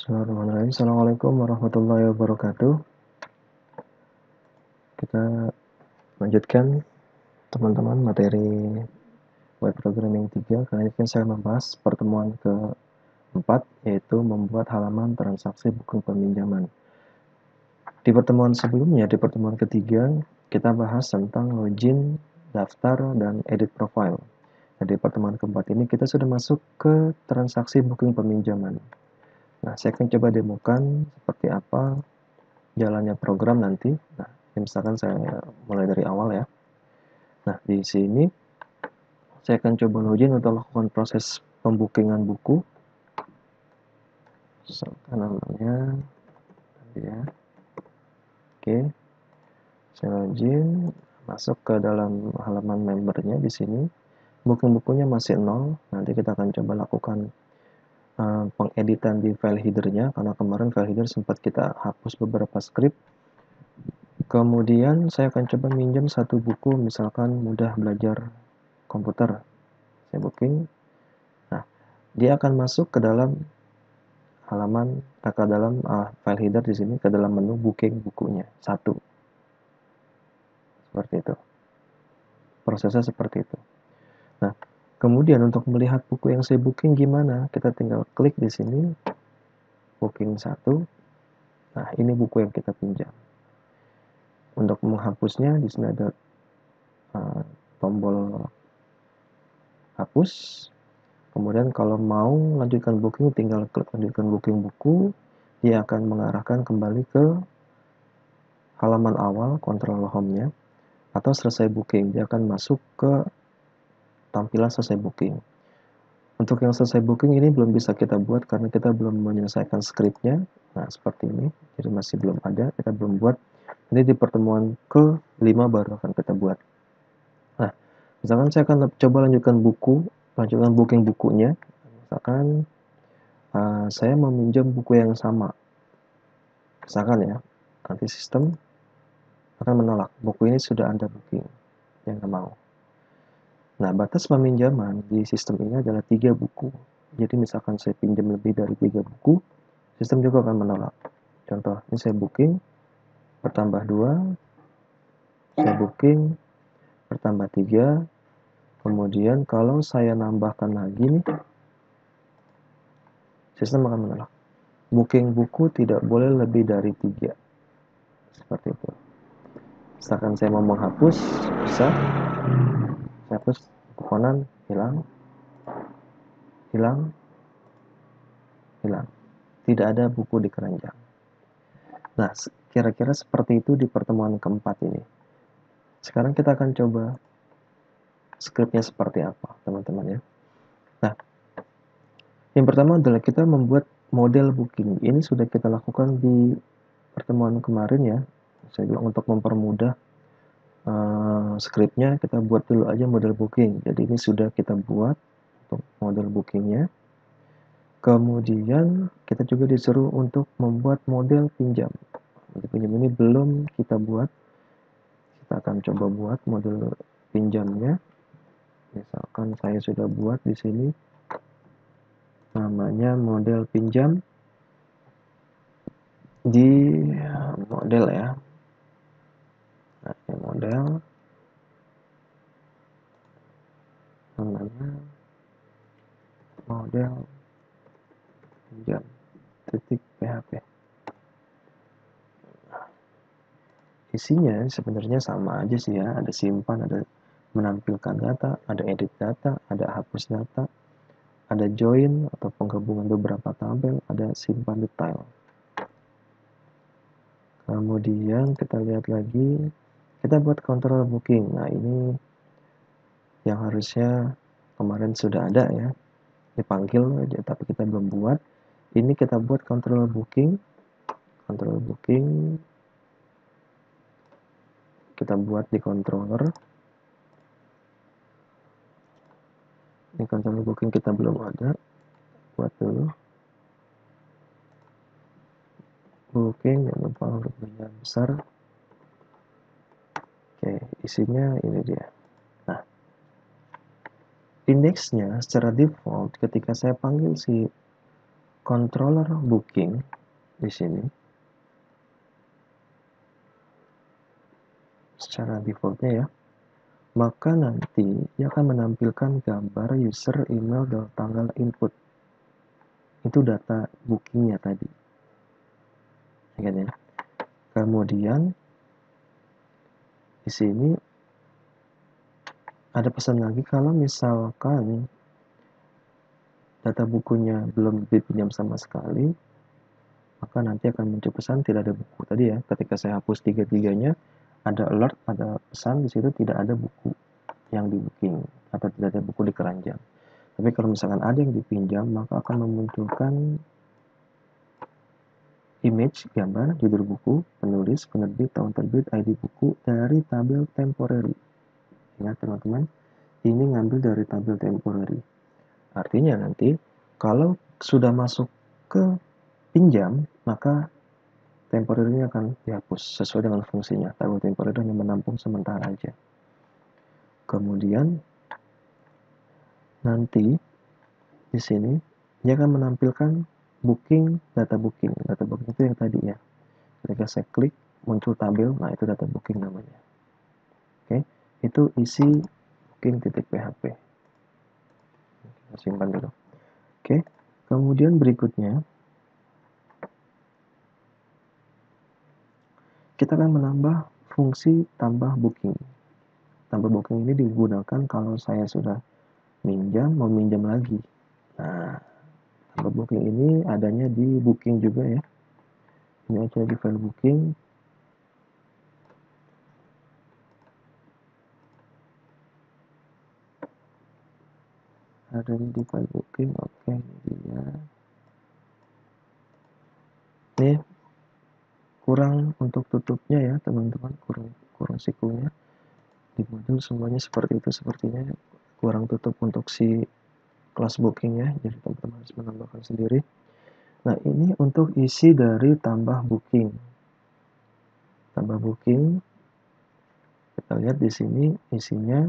Bismillahirrahmanirrahim. Assalamualaikum warahmatullahi wabarakatuh. Kita lanjutkan teman-teman materi web programming 3. Kali ini saya membahas pertemuan keempat, yaitu membuat halaman transaksi booking peminjaman. Di pertemuan sebelumnya, di pertemuan ketiga, kita bahas tentang login, daftar, dan edit profile. Nah, di pertemuan keempat ini kita sudah masuk ke transaksi booking peminjaman. Nah, saya akan coba demokan seperti apa jalannya program nanti. Nah, misalkan saya mulai dari awal ya. Nah, di sini saya akan coba login untuk lakukan proses pembookingan buku. Misalkan namanya ya. Oke. Saya login, masuk ke dalam halaman membernya di sini. Booking bukunya masih 0. Nanti kita akan coba lakukan pengeditan di file header-nya, karena kemarin file header sempat kita hapus beberapa script. Kemudian saya akan coba minjem satu buku, misalkan mudah belajar komputer. Saya booking. Nah, dia akan masuk ke dalam halaman, ke dalam file header di sini, ke dalam menu booking bukunya satu. Seperti itu. Prosesnya seperti itu. Nah, kemudian untuk melihat buku yang saya booking gimana? Kita tinggal klik di sini, booking 1. Nah, ini buku yang kita pinjam. Untuk menghapusnya, di sini ada tombol hapus. Kemudian kalau mau lanjutkan booking, tinggal klik lanjutkan booking buku. Dia akan mengarahkan kembali ke halaman awal, control home-nya. Atau selesai booking, dia akan masuk ke tampilan selesai booking. Untuk yang selesai booking ini belum bisa kita buat karena kita belum menyelesaikan scriptnya. Nah, seperti ini. Jadi masih belum ada, kita belum buat. Nanti di pertemuan ke-5 baru akan kita buat. Nah, misalkan saya akan coba lanjutkan booking bukunya. Misalkan saya meminjam buku yang sama. Misalkan ya, nanti sistem akan menolak. Buku ini sudah Anda booking. Yang nggak mau. Nah, batas peminjaman di sistem ini adalah 3 buku. Jadi misalkan saya pinjam lebih dari 3 buku, sistem juga akan menolak. Contoh, ini saya booking, bertambah 2, saya booking, bertambah 3, kemudian kalau saya nambahkan lagi nih, sistem akan menolak. Booking buku tidak boleh lebih dari 3. Seperti itu. Misalkan saya mau menghapus, bisa. Saya hapus, konan, hilang. Tidak ada buku di keranjang. Nah, kira-kira seperti itu di pertemuan keempat ini. Sekarang kita akan coba scriptnya seperti apa, teman-teman ya. Nah, yang pertama adalah kita membuat model booking. Ini sudah kita lakukan di pertemuan kemarin ya. Saya bilang untuk mempermudah scriptnya, kita buat dulu aja model booking. Jadi ini sudah kita buat untuk model bookingnya. Kemudian kita juga disuruh untuk membuat model pinjam. Model pinjam ini belum kita buat. Kita akan coba buat model pinjamnya. Misalkan saya sudah buat di sini namanya model pinjam di model ya. Nah, ini model namanya model pinjam .php. Isinya sebenarnya sama aja sih ya, ada simpan, ada menampilkan data, ada edit data, ada hapus data, ada join atau penggabungan beberapa tabel, ada simpan detail. Kemudian kita lihat lagi, kita buat control booking. Nah, ini yang harusnya kemarin sudah ada ya, dipanggil aja tapi kita belum buat. Ini kita buat control booking kita buat di controller. Ini control booking kita belum ada, buat dulu booking, jangan lupa hurufnya besar. Oke, isinya ini dia. Nah, indeksnya secara default ketika saya panggil si controller booking di sini secara defaultnya ya, maka nanti dia akan menampilkan gambar user, email, dan tanggal input. Itu data bookingnya tadi. Ya. Kemudian di sini ada pesan lagi, kalau misalkan data bukunya belum dipinjam sama sekali, maka nanti akan muncul pesan tidak ada buku. Tadi ya, ketika saya hapus tiga-tiganya, ada alert, ada pesan di situ tidak ada buku yang di booking atau tidak ada buku di keranjang. Tapi kalau misalkan ada yang dipinjam, maka akan memunculkan image, gambar, judul buku, penulis, penerbit, tahun terbit, ID buku dari tabel temporary. Ingat teman-teman, ini ngambil dari tabel temporary. Artinya nanti kalau sudah masuk ke pinjam, maka temporary-nya akan dihapus sesuai dengan fungsinya. Tabel temporary hanya menampung sementara aja. Kemudian nanti di sini dia akan menampilkan booking, data booking. Data booking itu yang tadi ya. Ketika saya klik muncul tabel, nah itu data booking namanya. Oke, itu isi booking.php. Kita simpan dulu. Oke, kemudian berikutnya kita akan menambah fungsi tambah booking. Tambah booking ini digunakan kalau saya sudah minjam, mau minjam lagi. Nah, tambah booking ini adanya di booking juga ya. Ini aja di file booking. Ada di file booking, oke, ini dia. Ini kurang untuk tutupnya ya teman-teman, kurang sikunya. Di modul semuanya seperti itu sepertinya, kurang tutup untuk si kelas booking ya, jadi teman-teman harus menambahkan sendiri. Nah, ini untuk isi dari tambah booking. Tambah booking, kita lihat di sini isinya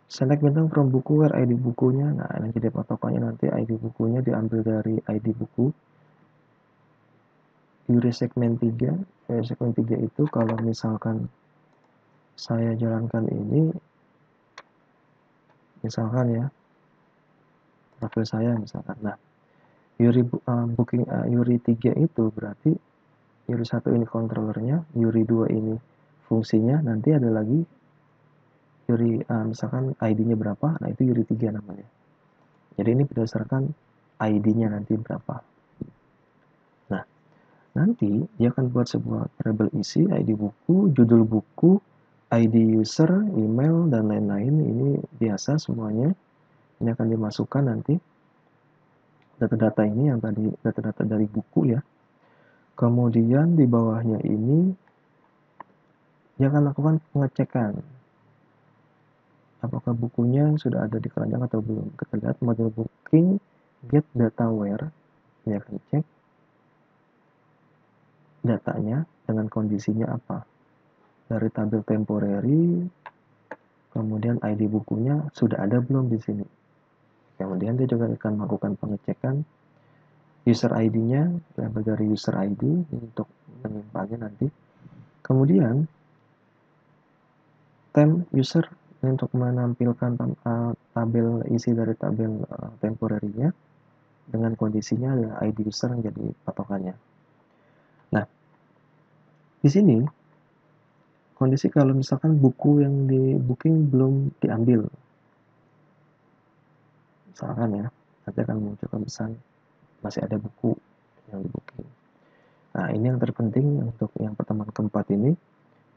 select bintang from buku where ID bukunya. Nah, ini jadi patokannya nanti ID bukunya diambil dari ID buku. URI segmen 3. URI segmen 3 itu kalau misalkan saya jalankan ini, misalkan ya, profil saya misalkan. Nah, URI booking URI 3 itu berarti URI 1 ini controllernya, URI 2 ini fungsinya, nanti ada lagi URI misalkan ID-nya berapa, nah itu URI 3 namanya. Jadi ini berdasarkan ID-nya nanti berapa. Nah, nanti dia akan buat sebuah variabel isi, ID buku, judul buku, ID user, email, dan lain-lain. Ini biasa semuanya. Ini akan dimasukkan nanti data-data ini, yang tadi data-data dari buku ya. Kemudian di bawahnya ini dia akan lakukan pengecekan apakah bukunya sudah ada di keranjang atau belum. Kita lihat model booking get data where, dia akan cek datanya dengan kondisinya apa. Dari tabel temporary, kemudian ID bukunya sudah ada belum di sini. Kemudian dia juga akan melakukan pengecekan user ID-nya, diambil dari user ID untuk menyimpannya nanti. Kemudian temp user untuk menampilkan tabel isi dari tabel temporary-nya dengan kondisinya adalah ID user yang jadi patokannya. Nah, di sini kondisi kalau misalkan buku yang di booking belum diambil, misalkan ya, nanti akan munculkan pesan masih ada buku yang di booking. Nah, ini yang terpenting untuk yang pertemuan keempat ini.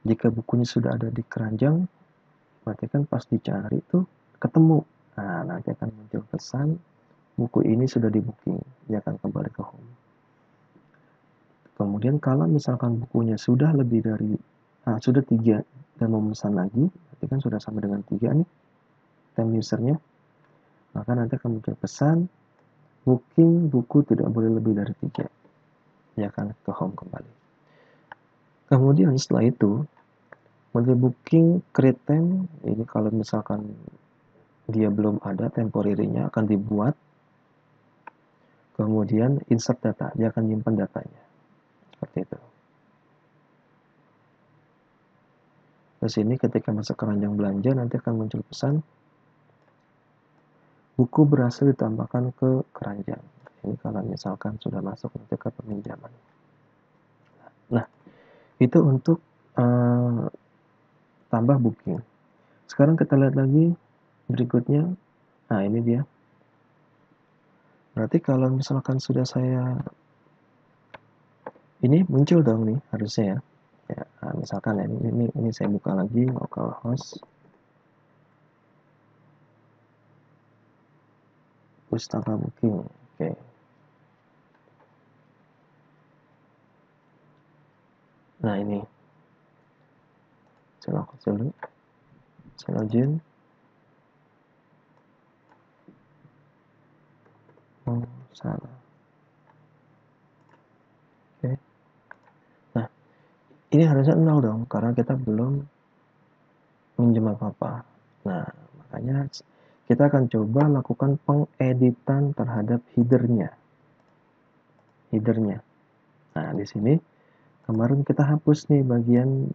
Jika bukunya sudah ada di keranjang, berarti kan pas dicari tuh ketemu. Nah, nanti akan muncul pesan buku ini sudah di booking, dia akan kembali ke home. Kemudian kalau misalkan bukunya sudah lebih dari sudah 3 dan mau memesan lagi, berarti kan sudah sama dengan 3 nih time usernya, maka nanti akan muncul pesan booking buku tidak boleh lebih dari 3, dia akan ke home kembali. Kemudian setelah itu model booking create time ini kalau misalkan dia belum ada temporary-nya akan dibuat kemudian insert data, dia akan nyimpan datanya. Seperti itu. Terus ini ketika masuk keranjang belanja, nanti akan muncul pesan, buku berhasil ditambahkan ke keranjang. Ini kalau misalkan sudah masuk nanti ke peminjaman. Nah, itu untuk tambah booking. Sekarang kita lihat lagi berikutnya. Nah, ini dia. Berarti kalau misalkan sudah saya ini muncul dong nih harusnya ya. Ya, nah, misalkan ya, ini saya buka lagi localhost pustaka booking. Oke. Nah, ini saya login dulu. Saya login. Oh, salah. Oke. Nah, ini harusnya 0 dong karena kita belum minjem apa-apa. Nah, makanya kita akan coba lakukan pengeditan terhadap headernya. Nah, di sini kemarin kita hapus nih bagian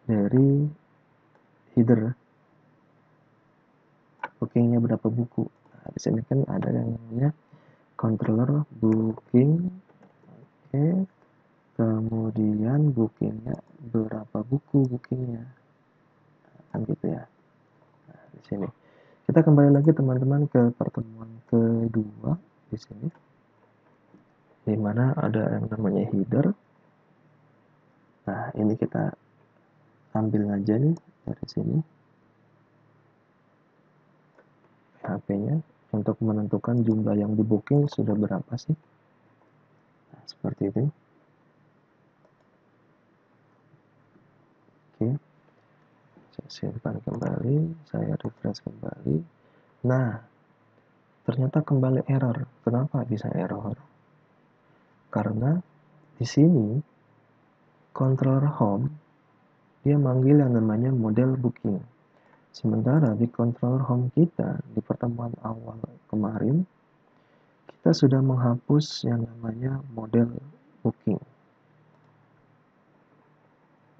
dari header bookingnya berapa buku. Nah, di sini kan ada yang namanya controller booking. Oke. Kemudian bookingnya berapa buku bookingnya. Kan gitu ya. Nah, di sini. Kita kembali lagi teman-teman ke pertemuan kedua di sini. Di mana ada yang namanya header. Nah, ini kita ambil aja nih dari sini. HP-nya untuk menentukan jumlah yang di booking sudah berapa sih. Nah, seperti itu. Oke. Saya simpan kembali, saya refresh kembali. Nah, ternyata kembali error. Kenapa bisa error? Karena di sini controller home dia manggil yang namanya model booking. Sementara di controller home kita di pertemuan awal kemarin kita sudah menghapus yang namanya model booking.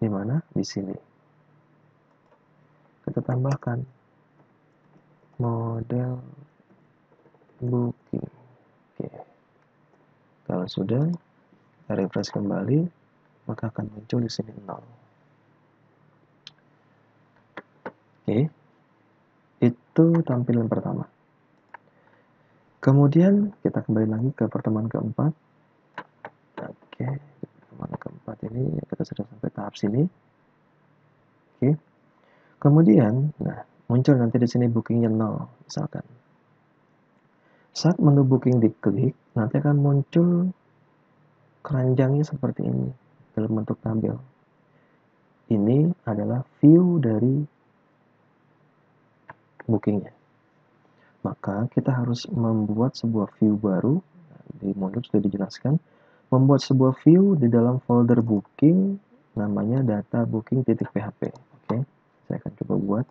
Di mana? Di sini. Kita tambahkan model booking. Oke. Kalau sudah, kita refresh kembali, maka akan muncul di sini 0. Oke. Itu tampilan pertama. Kemudian kita kembali lagi ke pertemuan keempat. Oke, pertemuan keempat ini kita sudah sampai tahap sini. Oke. Kemudian, nah, muncul nanti di sini bookingnya 0 misalkan. Saat menu booking diklik, nanti akan muncul keranjangnya seperti ini dalam bentuk tabel. Ini adalah view dari bookingnya. Maka kita harus membuat sebuah view baru. Di modul sudah dijelaskan. Membuat sebuah view di dalam folder booking namanya data booking.php. Oke, saya akan coba buat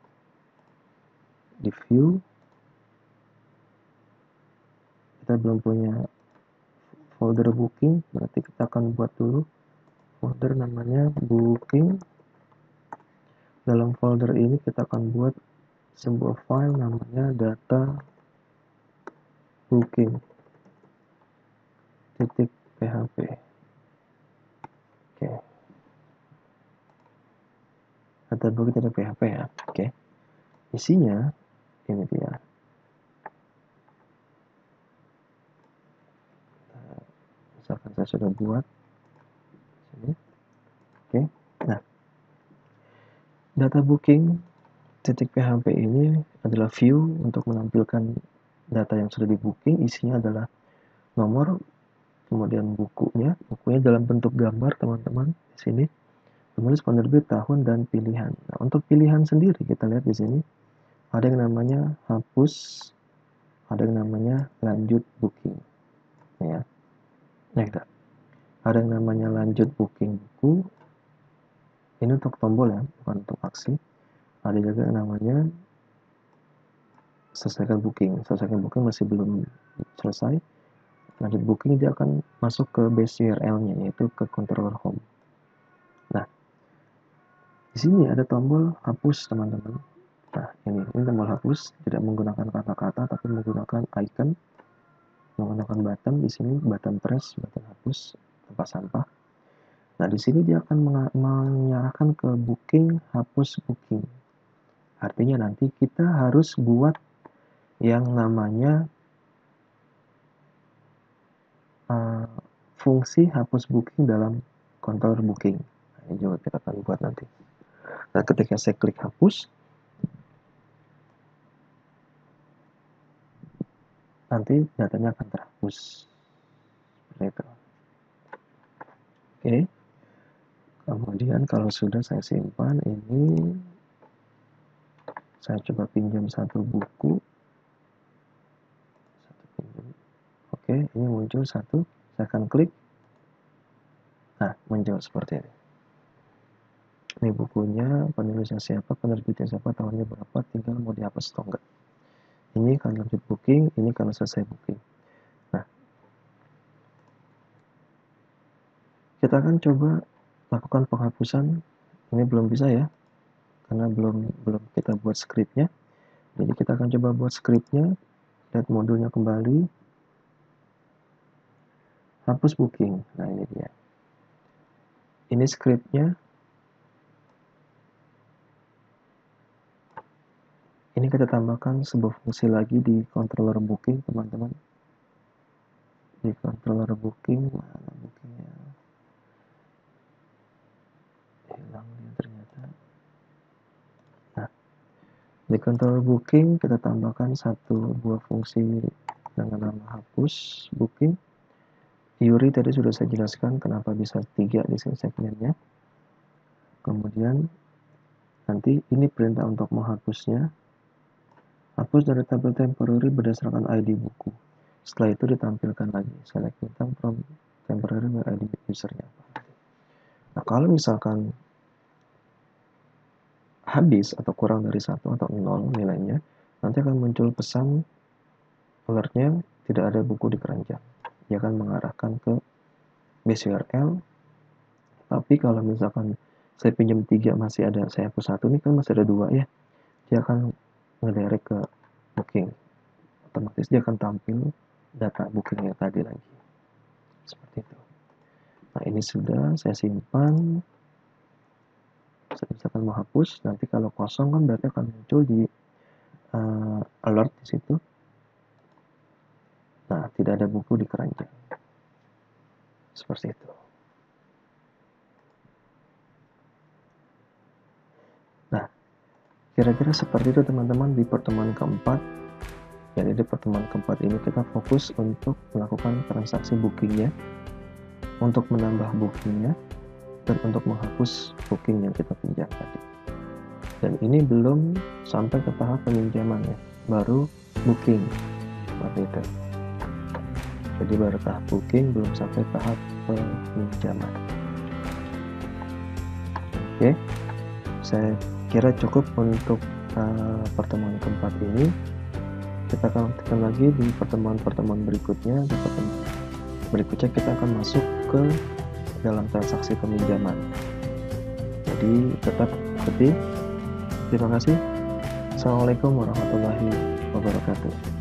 di view. Kita belum punya folder booking, berarti kita akan buat dulu folder namanya booking. Dalam folder ini kita akan buat sebuah file namanya data booking.php. Oke. Data booking.php ya. Oke. Isinya ini dia. Misalkan saya sudah buat sini. Oke. Nah, data booking.php ini adalah view untuk menampilkan data yang sudah di booking. Isinya adalah nomor, kemudian bukunya dalam bentuk gambar teman-teman di sini. Penulis, penerbit, tahun, dan pilihan. Nah, untuk pilihan sendiri kita lihat di sini ada yang namanya hapus, ada yang namanya lanjut booking. Ya. Nah, ada yang namanya lanjut booking buku. Ini untuk tombol ya, bukan untuk aksi. Ada juga yang namanya selesaikan booking. Selesaikan booking masih belum selesai. lanjut booking, dia akan masuk ke base URL-nya, yaitu ke controller home. Nah, di sini ada tombol hapus, teman-teman. Nah, ini tombol hapus, tidak menggunakan kata-kata, tapi menggunakan icon, menggunakan button. Di sini button press, button hapus tempat sampah. Nah, di sini dia akan mengarahkan ke booking, hapus booking. Artinya nanti kita harus buat yang namanya fungsi hapus booking dalam controller booking. Nah, ini juga kita akan buat nanti. Nah, ketika saya klik hapus, nanti datanya akan terhapus. Seperti itu. Oke. Kemudian kalau sudah saya simpan, ini saya coba pinjam satu buku. Oke, ini muncul satu. Saya akan klik. Nah, muncul seperti ini. Ini bukunya, penulisnya siapa, penerbitnya siapa, tahunnya berapa, tinggal mau dihapus atau enggak. Ini kan lanjut booking, ini kan selesai booking. Nah, kita akan coba lakukan penghapusan. Ini belum bisa ya, karena belum kita buat scriptnya. Jadi kita akan coba buat scriptnya. Lihat modulnya kembali. Hapus booking. Nah, ini dia. Ini scriptnya. Ini kita tambahkan sebuah fungsi lagi di controller booking, teman-teman. Di controller booking, mana bookingnya? Hilang dia ternyata. Nah, di controller booking kita tambahkan satu buah fungsi dengan nama hapus booking. Yuri tadi sudah saya jelaskan kenapa bisa 3 di sini segmennya. Kemudian nanti ini perintah untuk menghapusnya. Hapus dari tabel temporary berdasarkan ID buku. Setelah itu ditampilkan lagi. Select item from temporary where ID usernya. Nah, kalau misalkan habis atau kurang dari 1 atau 0 nilainya, nanti akan muncul pesan alertnya tidak ada buku di keranjang. Dia akan mengarahkan ke base URL. Tapi kalau misalkan saya pinjam 3 masih ada, saya hapus 1, ini kan masih ada 2 ya. Dia akan ngedirect ke booking. Otomatis dia akan tampil data bookingnya tadi lagi. Seperti itu. Nah, ini sudah saya simpan. Saya misalkan mau hapus, nanti kalau kosong kan berarti akan muncul di alert di situ. Nah, tidak ada buku di keranjang. Seperti itu. Nah, kira-kira seperti itu teman-teman di pertemuan keempat. Jadi di pertemuan keempat ini kita fokus untuk melakukan transaksi bookingnya, untuk menambah bookingnya, dan untuk menghapus booking yang kita pinjam tadi. Dan ini belum sampai ke tahap peminjamannya, baru booking. Seperti itu. Jadi baru tahap booking, belum sampai tahap peminjaman. Oke, saya kira cukup untuk pertemuan keempat ini. Kita akan lanjutkan lagi di pertemuan-pertemuan berikutnya. Di pertemuan berikutnya kita akan masuk ke dalam transaksi peminjaman. Jadi tetap ikuti. Terima kasih. Assalamualaikum warahmatullahi wabarakatuh.